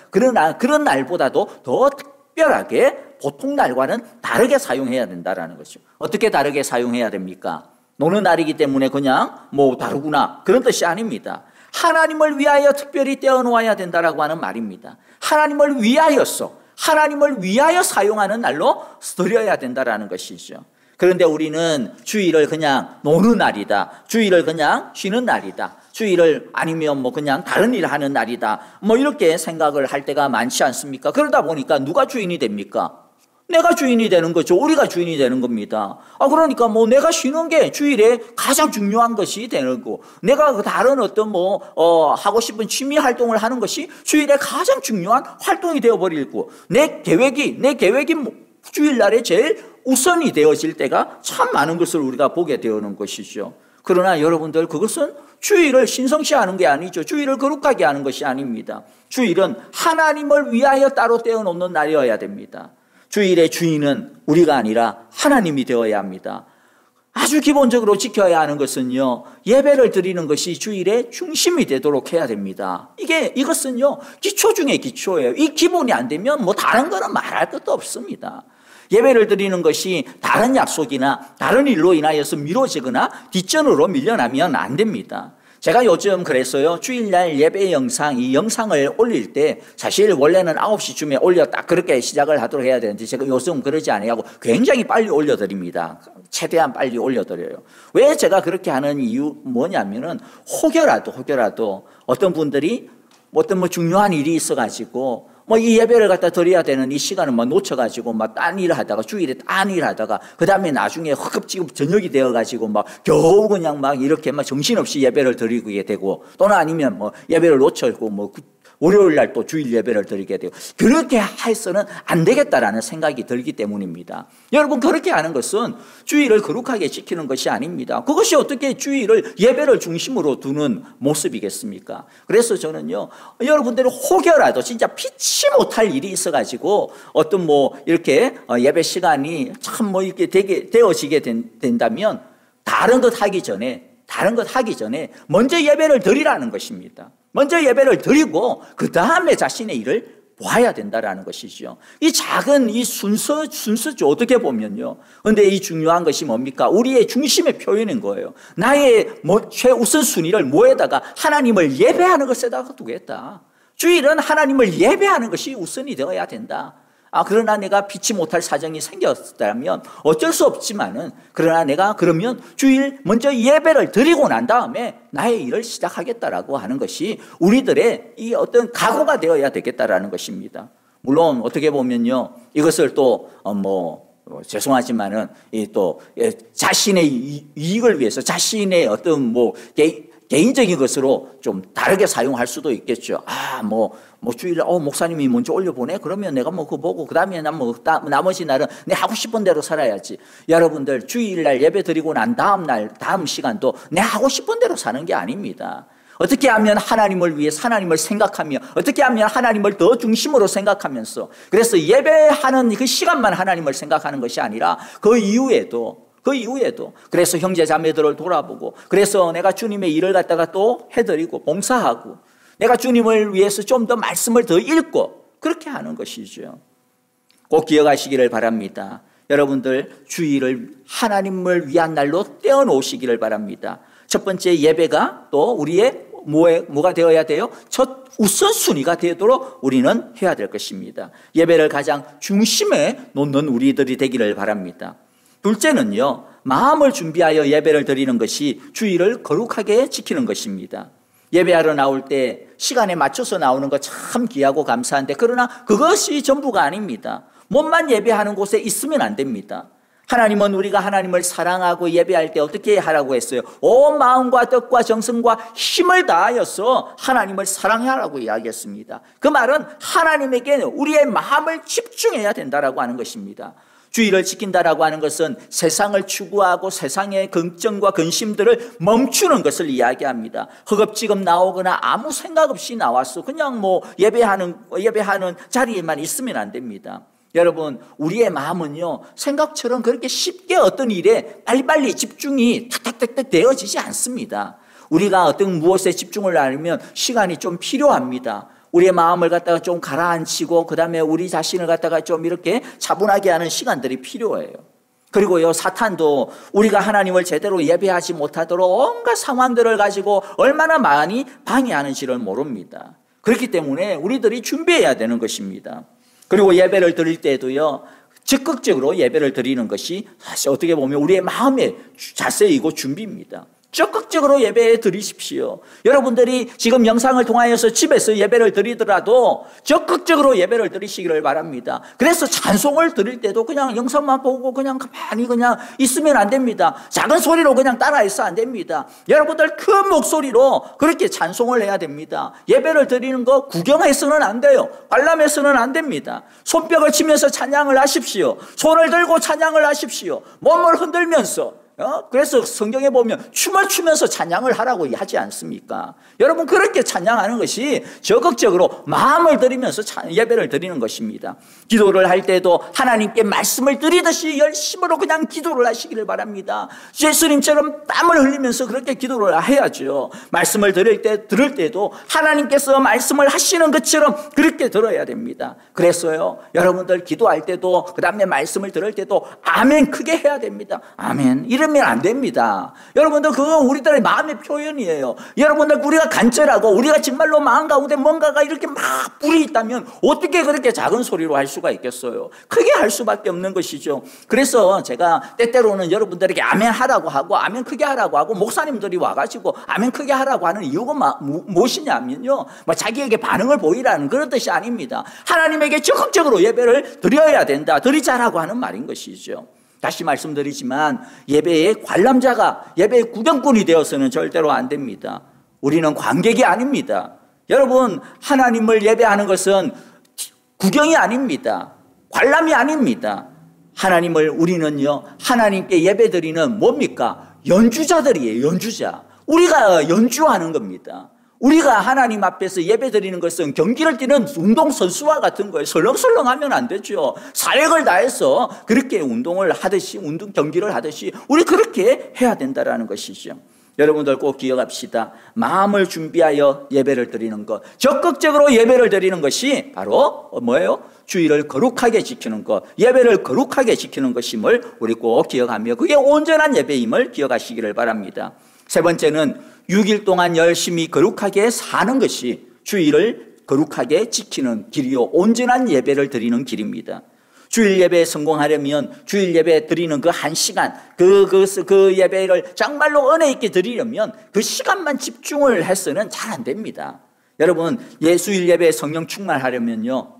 그런 날보다도 더 특별하게 보통 날과는 다르게 사용해야 된다라는 거죠. 어떻게 다르게 사용해야 됩니까? 노는 날이기 때문에 그냥 다르구나, 그런 뜻이 아닙니다. 하나님을 위하여 특별히 떼어놓아야 된다라고 하는 말입니다. 하나님을 위하여 사용하는 날로 드려야 된다라는 것이죠. 그런데 우리는 주일을 그냥 노는 날이다, 주일을 그냥 쉬는 날이다, 주일을 아니면 그냥 다른 일 하는 날이다, 이렇게 생각을 할 때가 많지 않습니까? 그러다 보니까 누가 주인이 됩니까? 내가 주인이 되는 거죠. 우리가 주인이 되는 겁니다. 그러니까 내가 쉬는 게 주일에 가장 중요한 것이 되는 거고, 내가 다른 어떤 하고 싶은 취미 활동을 하는 것이 주일에 가장 중요한 활동이 되어버리고, 내 계획이 주일날에 제일 우선이 되어질 때가 참 많은 것을 우리가 보게 되는 것이죠. 그러나 여러분들, 그것은 주일을 신성시하는 게 아니죠. 주일을 거룩하게 하는 것이 아닙니다. 주일은 하나님을 위하여 따로 떼어놓는 날이어야 됩니다. 주일의 주인은 우리가 아니라 하나님이 되어야 합니다. 아주 기본적으로 지켜야 하는 것은요, 예배를 드리는 것이 주일의 중심이 되도록 해야 됩니다. 이것은요, 기초 중에 기초예요. 이 기본이 안 되면 뭐 다른 거는 말할 것도 없습니다. 예배를 드리는 것이 다른 약속이나 다른 일로 인하여서 미뤄지거나 뒷전으로 밀려나면 안 됩니다. 제가 요즘 그랬어요. 주일날 예배 이 영상을 올릴 때 사실 원래는 9시쯤에 올렸다 그렇게 시작을 하도록 해야 되는데 제가 요즘 그러지 않아요. 굉장히 빨리 올려드립니다. 최대한 빨리 올려드려요. 왜 제가 그렇게 하는 이유 뭐냐면은 혹여라도 어떤 분들이 어떤 중요한 일이 있어가지고 이 예배를 갖다 드려야 되는 이 시간을 놓쳐가지고 딴 일을 하다가 주일에 딴 일을 하다가 그 다음에 나중에 허겁지겁 저녁이 되어가지고 겨우 그냥 이렇게 정신없이 예배를 드리게 되고 또는 아니면 예배를 놓쳤고 월요일 날 또 주일 예배를 드리게 되고 그렇게 해서는 안 되겠다라는 생각이 들기 때문입니다. 여러분 그렇게 하는 것은 주일을 거룩하게 지키는 것이 아닙니다. 그것이 어떻게 주일을 예배를 중심으로 두는 모습이겠습니까? 그래서 저는요 여러분들이 혹여라도 진짜 피치 못할 일이 있어가지고 어떤 이렇게 예배 시간이 참 이렇게 되어지게 된다면 다른 것 하기 전에 먼저 예배를 드리라는 것입니다. 먼저 예배를 드리고 그 다음에 자신의 일을 봐야 된다라는 것이죠. 이 작은 이 순서죠. 어떻게 보면요. 그런데 이 중요한 것이 뭡니까? 우리의 중심의 표현인 거예요. 나의 최우선순위를 뭐에다가 하나님을 예배하는 것에다가 두겠다. 주일은 하나님을 예배하는 것이 우선이 되어야 된다. 그러나 내가 피치 못할 사정이 생겼다면 어쩔 수 없지만은 그러나 내가 그러면 주일 먼저 예배를 드리고 난 다음에 나의 일을 시작하겠다라고 하는 것이 우리들의 이 어떤 각오가 되어야 되겠다라는 것입니다. 물론 어떻게 보면요 이것을 또 죄송하지만은 또 자신의 이익을 위해서 자신의 어떤 개인적인 것으로 좀 다르게 사용할 수도 있겠죠. 주일에 목사님이 먼저 올려보내? 그러면 내가 그거 보고 그 다음에 나머지 날은 내 하고 싶은 대로 살아야지. 여러분들 주일날 예배 드리고 난 다음 시간도 내 하고 싶은 대로 사는 게 아닙니다. 어떻게 하면 하나님을 위해서 하나님을 생각하며 어떻게 하면 하나님을 더 중심으로 생각하면서 그래서 예배하는 그 시간만 하나님을 생각하는 것이 아니라 그 이후에도 그래서 형제 자매들을 돌아보고 그래서 내가 주님의 일을 갖다가 또 해드리고 봉사하고 내가 주님을 위해서 좀 더 말씀을 더 읽고 그렇게 하는 것이죠. 꼭 기억하시기를 바랍니다. 여러분들 주일을 하나님을 위한 날로 떼어놓으시기를 바랍니다. 첫 번째 예배가 또 우리의 뭐가 되어야 돼요? 첫 우선순위가 되도록 우리는 해야 될 것입니다. 예배를 가장 중심에 놓는 우리들이 되기를 바랍니다. 둘째는요, 마음을 준비하여 예배를 드리는 것이 주일을 거룩하게 지키는 것입니다. 예배하러 나올 때 시간에 맞춰서 나오는 거 참 귀하고 감사한데 그러나 그것이 전부가 아닙니다. 몸만 예배하는 곳에 있으면 안 됩니다. 하나님은 우리가 하나님을 사랑하고 예배할 때 어떻게 하라고 했어요? 온 마음과 뜻과 정성과 힘을 다하여서 하나님을 사랑하라고 이야기했습니다. 그 말은 하나님에게 우리의 마음을 집중해야 된다라고 하는 것입니다. 주일을 지킨다라고 하는 것은 세상을 추구하고 세상의 걱정과 근심들을 멈추는 것을 이야기합니다. 허겁지겁 나오거나 아무 생각 없이 나와서 그냥 예배하는 자리에만 있으면 안 됩니다. 여러분, 우리의 마음은요, 생각처럼 그렇게 쉽게 어떤 일에 빨리빨리 집중이 탁탁탁탁 되어지지 않습니다. 우리가 어떤 무엇에 집중을 하려면 시간이 좀 필요합니다. 우리의 마음을 갖다가 좀 가라앉히고 그 다음에 우리 자신을 갖다가 좀 이렇게 차분하게 하는 시간들이 필요해요. 그리고요, 사탄도 우리가 하나님을 제대로 예배하지 못하도록 온갖 상황들을 가지고 얼마나 많이 방해하는지를 모릅니다. 그렇기 때문에 우리들이 준비해야 되는 것입니다. 그리고 예배를 드릴 때도요, 적극적으로 예배를 드리는 것이 사실 어떻게 보면 우리의 마음의 자세이고 준비입니다. 적극적으로 예배 드리십시오. 여러분들이 지금 영상을 통하여서 집에서 예배를 드리더라도 적극적으로 예배를 드리시기를 바랍니다. 그래서 찬송을 드릴 때도 그냥 영상만 보고 그냥 가만히 그냥 있으면 안 됩니다. 작은 소리로 그냥 따라해서 안 됩니다. 여러분들 큰 목소리로 그렇게 찬송을 해야 됩니다. 예배를 드리는 거 구경해서는 안 돼요. 관람해서는 안 됩니다. 손뼉을 치면서 찬양을 하십시오. 손을 들고 찬양을 하십시오. 몸을 흔들면서 그래서 성경에 보면 춤을 추면서 찬양을 하라고 하지 않습니까? 여러분, 그렇게 찬양하는 것이 적극적으로 마음을 들이면서 예배를 드리는 것입니다. 기도를 할 때도 하나님께 말씀을 드리듯이 열심으로 그냥 기도를 하시기를 바랍니다. 예수님처럼 땀을 흘리면서 그렇게 기도를 해야죠. 말씀을 들을 때도 하나님께서 말씀을 하시는 것처럼 그렇게 들어야 됩니다. 그래서요, 여러분들 기도할 때도, 그 다음에 말씀을 들을 때도 아멘 크게 해야 됩니다. 아멘 이러면 안 됩니다. 여러분들, 그건 우리들의 마음의 표현이에요. 여러분들, 우리가 간절하고 우리가 정말로 마음 가운데 뭔가가 이렇게 막 불이 있다면 어떻게 그렇게 작은 소리로 할 수가 있겠어요? 크게 할 수밖에 없는 것이죠. 그래서 제가 때때로는 여러분들에게 아멘 하라고 하고 아멘 크게 하라고 하고, 목사님들이 와가지고 아멘 크게 하라고 하는 이유가 무엇이냐면요, 자기에게 반응을 보이라는 그런 뜻이 아닙니다. 하나님에게 적극적으로 예배를 드려야 된다, 드리자라고 하는 말인 것이죠. 다시 말씀드리지만 예배의 관람자가, 예배의 구경꾼이 되어서는 절대로 안 됩니다. 우리는 관객이 아닙니다. 여러분, 하나님을 예배하는 것은 구경이 아닙니다. 관람이 아닙니다. 하나님을, 우리는요, 하나님께 예배드리는 뭡니까? 연주자들이에요. 연주자. 우리가 연주하는 겁니다. 우리가 하나님 앞에서 예배드리는 것은 경기를 뛰는 운동선수와 같은 거예요. 설렁설렁하면 안 되죠. 사력을 다해서 그렇게 운동을 하듯이, 경기를 하듯이 우리 그렇게 해야 된다는 것이죠. 여러분들 꼭 기억합시다. 마음을 준비하여 예배를 드리는 것, 적극적으로 예배를 드리는 것이 바로 뭐예요? 주의를 거룩하게 지키는 것, 예배를 거룩하게 지키는 것임을 우리 꼭 기억하며, 그게 온전한 예배임을 기억하시기를 바랍니다. 세 번째는 6일 동안 열심히 거룩하게 사는 것이 주일을 거룩하게 지키는 길이요, 온전한 예배를 드리는 길입니다. 주일 예배에 성공하려면, 주일 예배 드리는 그 한 시간, 그 예배를 정말로 은혜 있게 드리려면 그 시간만 집중을 해서는 잘 안 됩니다. 여러분, 예수일 예배에 성령 충만하려면요,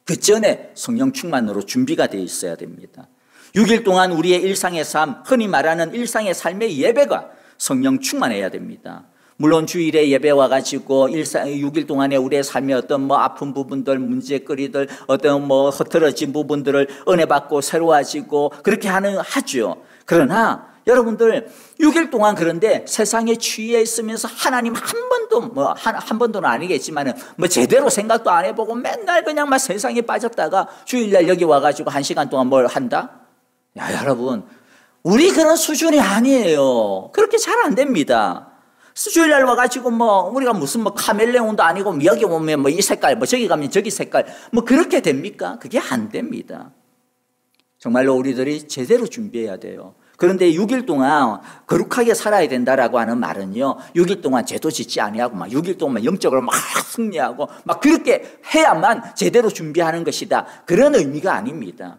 그 전에 성령 충만으로 준비가 되어 있어야 됩니다. 6일 동안 우리의 일상의 삶, 흔히 말하는 일상의 삶의 예배가 성령 충만해야 됩니다. 물론 주일에 예배 와가지고 6일 동안에 우리의 삶의 어떤 아픈 부분들, 문제거리들, 어떤 흐트러진 부분들을 은혜 받고 새로워지고 그렇게 하죠. 그러나 여러분들, 6일 동안 그런데 세상에 취해 있으면서 하나님 한 번도는 아니겠지만 제대로 생각도 안 해보고 맨날 그냥 막 세상에 빠졌다가 주일날 여기 와가지고 1시간 동안 뭘 한다? 야, 여러분, 우리 그런 수준이 아니에요. 그렇게 잘 안 됩니다. 주일날 와가지고 우리가 무슨 카멜레온도 아니고 여기 오면 이 색깔, 저기 가면 저기 색깔, 그렇게 됩니까? 그게 안 됩니다. 정말로 우리들이 제대로 준비해야 돼요. 그런데 6일 동안 거룩하게 살아야 된다라고 하는 말은요, 6일 동안 죄도 짓지 아니하고 6일 동안 영적으로 막 승리하고 그렇게 해야만 제대로 준비하는 것이다, 그런 의미가 아닙니다.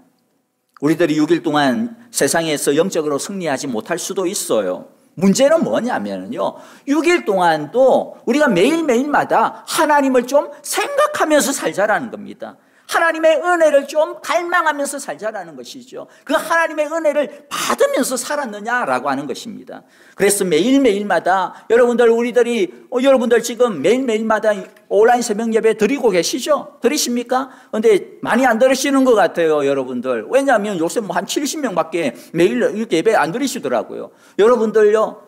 우리들이 6일 동안 세상에서 영적으로 승리하지 못할 수도 있어요. 문제는 뭐냐면요, 6일 동안도 우리가 매일매일마다 하나님을 좀 생각하면서 살자라는 겁니다. 하나님의 은혜를 좀 갈망하면서 살자라는 것이죠. 그 하나님의 은혜를 받으면서 살았느냐라고 하는 것입니다. 그래서 매일매일마다 여러분들 지금 매일매일마다 온라인 새벽 예배 드리고 계시죠? 드리십니까? 근데 많이 안 드리시는 것 같아요, 여러분들. 왜냐하면 요새 한 70명밖에 매일 이렇게 예배 안 드리시더라고요. 여러분들요,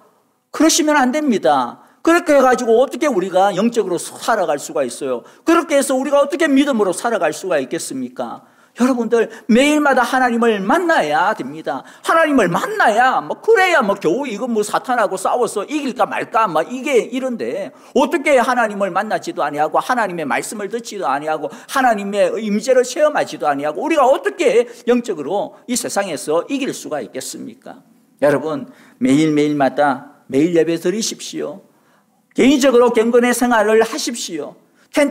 그러시면 안 됩니다. 그렇게 해가지고 어떻게 우리가 영적으로 살아갈 수가 있어요? 그렇게 해서 우리가 어떻게 믿음으로 살아갈 수가 있겠습니까? 여러분들, 매일마다 하나님을 만나야 됩니다. 하나님을 만나야 그래야 겨우 이거 사탄하고 싸워서 이길까 말까 이게 이런데, 어떻게 하나님을 만나지도 아니하고 하나님의 말씀을 듣지도 아니하고 하나님의 임재를 체험하지도 아니하고 우리가 어떻게 영적으로 이 세상에서 이길 수가 있겠습니까? 여러분, 매일매일마다 매일 예배 드리십시오. 개인적으로 경건의 생활을 하십시오. 10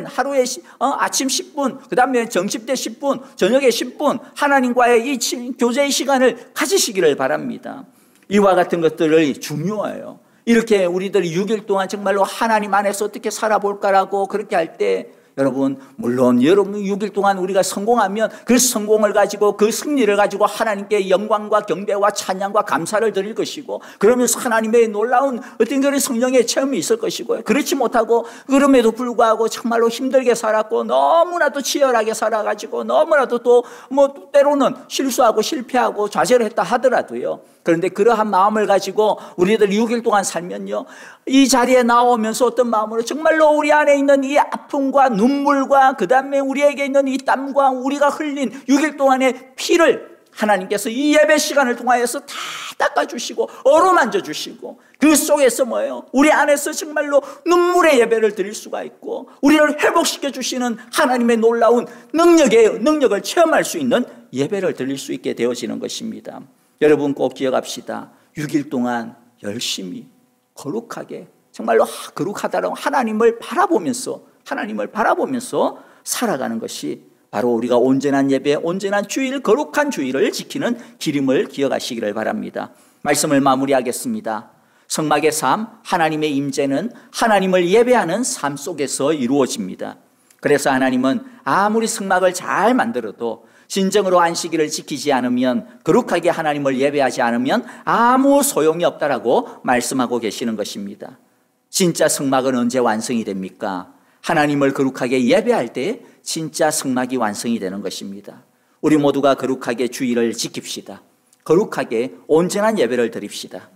하루에 아침 10분, 그 다음에 점심 때 10분, 저녁에 10분 하나님과의 이 교제의 시간을 가지시기를 바랍니다. 이와 같은 것들을 중요해요. 이렇게 우리들이 6일 동안 정말로 하나님 안에서 어떻게 살아볼까라고 그렇게 할 때, 여러분, 물론 여러분 6일 동안 우리가 성공하면 그 성공을 가지고 그 승리를 가지고 하나님께 영광과 경배와 찬양과 감사를 드릴 것이고, 그러면서 하나님의 놀라운 어떤 그런 성령의 체험이 있을 것이고요. 그렇지 못하고 그럼에도 불구하고 정말로 힘들게 살았고 너무나도 치열하게 살아가지고 너무나도 또 뭐 때로는 실수하고 실패하고 좌절을 했다 하더라도요, 그런데 그러한 마음을 가지고 우리들 6일 동안 살면요, 이 자리에 나오면서 어떤 마음으로 정말로 우리 안에 있는 이 아픔과 눈물과 그 다음에 우리에게 있는 이 땀과 우리가 흘린 6일 동안의 피를 하나님께서 이 예배 시간을 통하여서 다 닦아주시고 어루만져 주시고, 그 속에서 뭐예요? 우리 안에서 정말로 눈물의 예배를 드릴 수가 있고 우리를 회복시켜 주시는 하나님의 놀라운 능력을 체험할 수 있는 예배를 드릴 수 있게 되어지는 것입니다. 여러분 꼭 기억합시다. 6일 동안 열심히 거룩하게, 정말로 거룩하다라고 하나님을 바라보면서 살아가는 것이 바로 우리가 온전한 예배, 온전한 주일, 거룩한 주일을 지키는 길임을 기억하시기를 바랍니다. 말씀을 마무리하겠습니다. 성막의 삶, 하나님의 임재는 하나님을 예배하는 삶 속에서 이루어집니다. 그래서 하나님은 아무리 성막을 잘 만들어도 진정으로 안식일을 지키지 않으면, 거룩하게 하나님을 예배하지 않으면 아무 소용이 없다라고 말씀하고 계시는 것입니다. 진짜 성막은 언제 완성이 됩니까? 하나님을 거룩하게 예배할 때 진짜 성막이 완성이 되는 것입니다. 우리 모두가 거룩하게 주일을 지킵시다. 거룩하게 온전한 예배를 드립시다.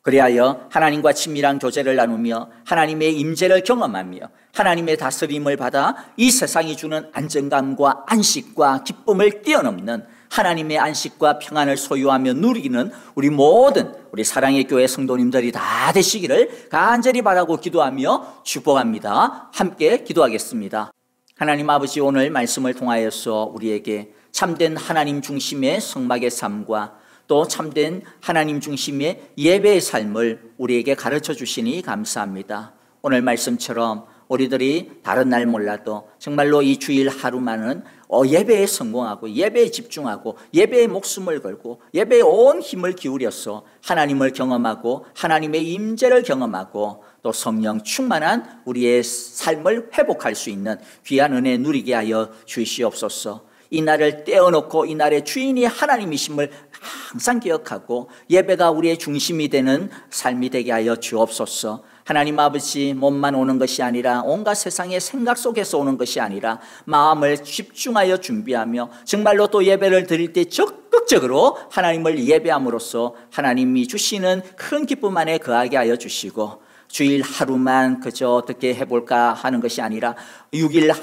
그리하여 하나님과 친밀한 교제를 나누며 하나님의 임재를 경험하며 하나님의 다스림을 받아 이 세상이 주는 안정감과 안식과 기쁨을 뛰어넘는 하나님의 안식과 평안을 소유하며 누리는 우리 사랑의 교회 성도님들이 다 되시기를 간절히 바라고 기도하며 축복합니다. 함께 기도하겠습니다. 하나님 아버지, 오늘 말씀을 통하여서 우리에게 참된 하나님 중심의 성막의 삶과 또 참된 하나님 중심의 예배의 삶을 우리에게 가르쳐 주시니 감사합니다. 오늘 말씀처럼 우리들이 다른 날 몰라도 정말로 이 주일 하루만은 예배에 성공하고 예배에 집중하고 예배에 목숨을 걸고 예배에 온 힘을 기울여서 하나님을 경험하고 하나님의 임재를 경험하고 또 성령 충만한 우리의 삶을 회복할 수 있는 귀한 은혜 누리게 하여 주시옵소서. 이 날을 떼어놓고 이 날의 주인이 하나님이심을 항상 기억하고 예배가 우리의 중심이 되는 삶이 되게 하여 주옵소서. 하나님 아버지, 몸만 오는 것이 아니라 온갖 세상의 생각 속에서 오는 것이 아니라 마음을 집중하여 준비하며 정말로 또 예배를 드릴 때 적극적으로 하나님을 예배함으로써 하나님이 주시는 큰 기쁨 안에 거하게 하여 주시고, 주일 하루만 그저 어떻게 해볼까 하는 것이 아니라 6일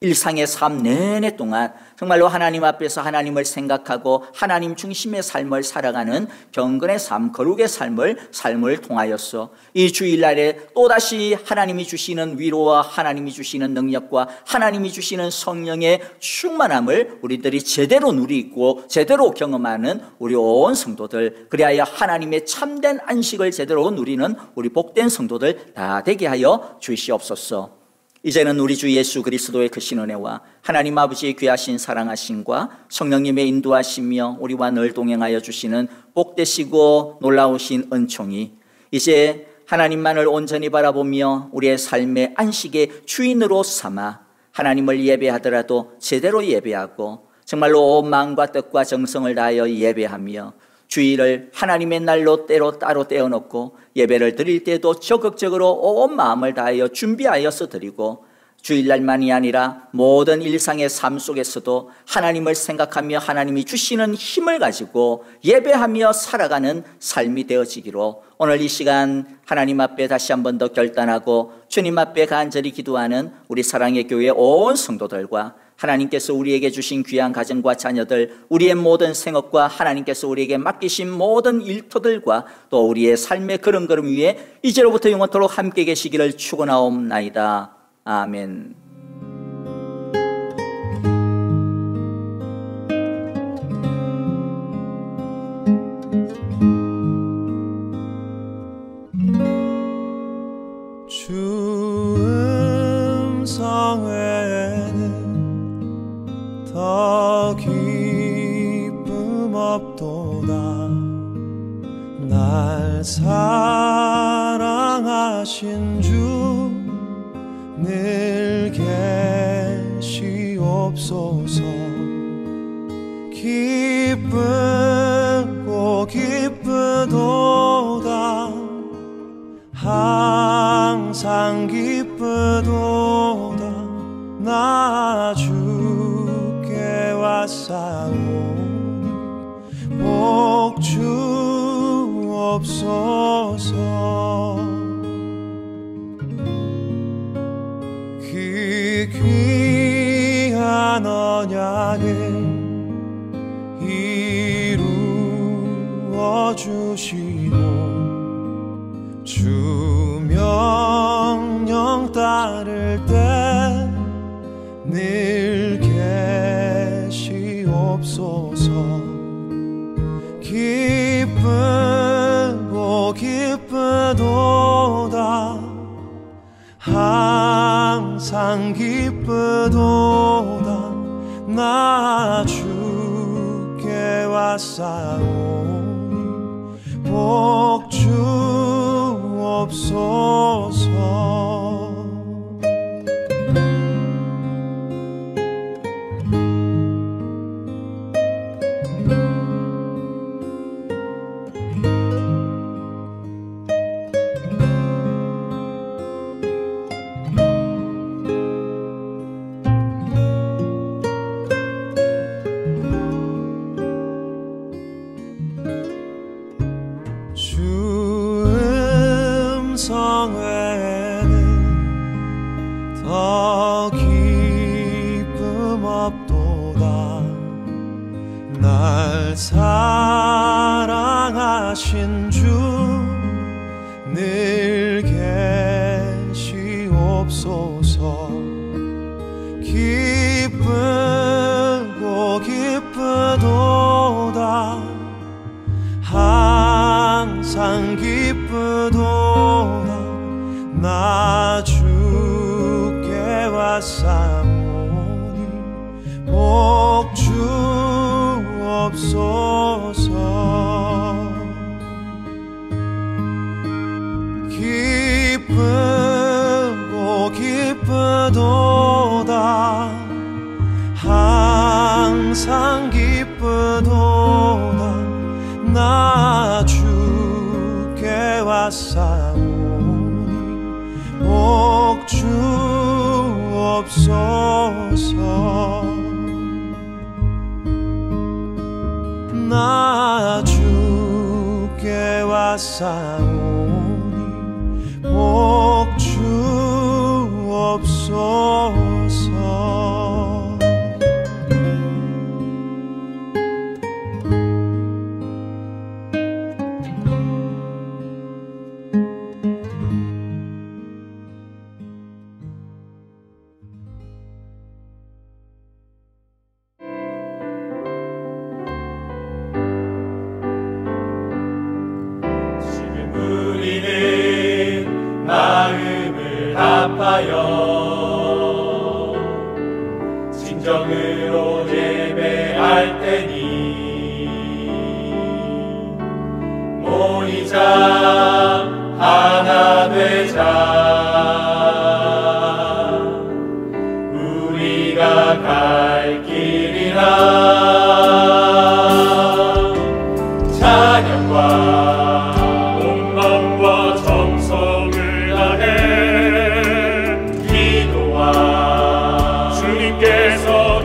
일상의 삶 내내 동안 정말로 하나님 앞에서 하나님을 생각하고 하나님 중심의 삶을 살아가는 경건의 삶, 거룩의 삶을 통하여서 이 주일날에 또다시 하나님이 주시는 위로와 하나님이 주시는 능력과 하나님이 주시는 성령의 충만함을 우리들이 제대로 누리고 제대로 경험하는 우리 온 성도들, 그리하여 하나님의 참된 안식을 제대로 누리는 우리 복된 성도들 다 되게 하여 주시옵소서. 이제는 우리 주 예수 그리스도의 크신 은혜와 하나님 아버지의 귀하신 사랑하심과 성령님의 인도하시며 우리와 늘 동행하여 주시는 복되시고 놀라우신 은총이 이제 하나님만을 온전히 바라보며 우리의 삶의 안식의 주인으로 삼아 하나님을 예배하더라도 제대로 예배하고 정말로 온 마음과 뜻과 정성을 다하여 예배하며 주일을 하나님의 날로 따로 떼어놓고 예배를 드릴 때도 적극적으로 온 마음을 다하여 준비하여서 드리고, 주일날만이 아니라 모든 일상의 삶 속에서도 하나님을 생각하며 하나님이 주시는 힘을 가지고 예배하며 살아가는 삶이 되어지기로 오늘 이 시간 하나님 앞에 다시 한 번 더 결단하고 주님 앞에 간절히 기도하는 우리 사랑의 교회 온 성도들과 하나님께서 우리에게 주신 귀한 가정과 자녀들, 우리의 모든 생업과 하나님께서 우리에게 맡기신 모든 일터들과 또 우리의 삶의 걸음걸음 위에 이제로부터 영원토록 함께 계시기를 축원하옵나이다. 아멘. 주 음성 외에는 더 기쁨 없도다. 날 사랑하신 주 늘 계시옵소서. 기쁘고 기쁘도다 항상 기쁘도다 나 주께 왔사오니 복 주옵소서. 귀한 언약을 이루어 주시고 주 명령 따를 때 늘 계시옵소서. 기쁘고 기쁘도다 항상 기쁘도다 나 주께 왔사오니 복 주옵소서. 외에는 더 기쁨 없도다. 날 사랑하신 주 늘 계시옵소서. 기쁘고 기쁘도다 항상 기쁘도다 나 주께 왔사오니 복 주옵소서. 기쁘고 기쁘도다 항상 기쁘도다 나 주께 왔사오니 복 주옵소서. 나 주께 왔사오니 복 주옵소서. 우리는 마음을 합하여 진정으로 예배할 때니 모이자 하나 되자 우리가 갈 길이라 찬양과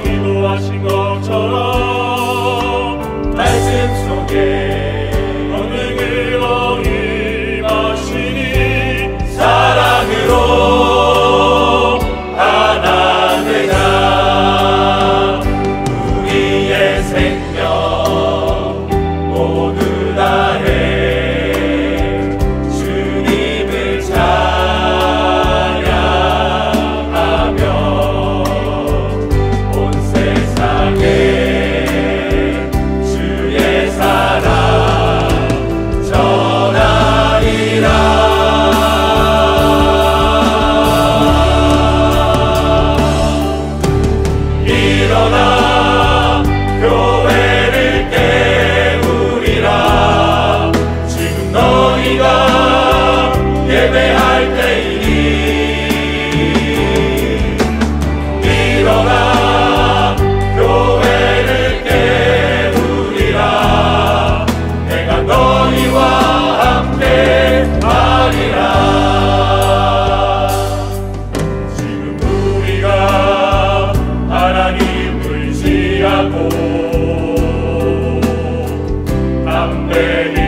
기도하신 것처럼 말씀 속에 권능으로 임하시니 사랑으로 하나 되자 우리의 생명 모두 다해 담대히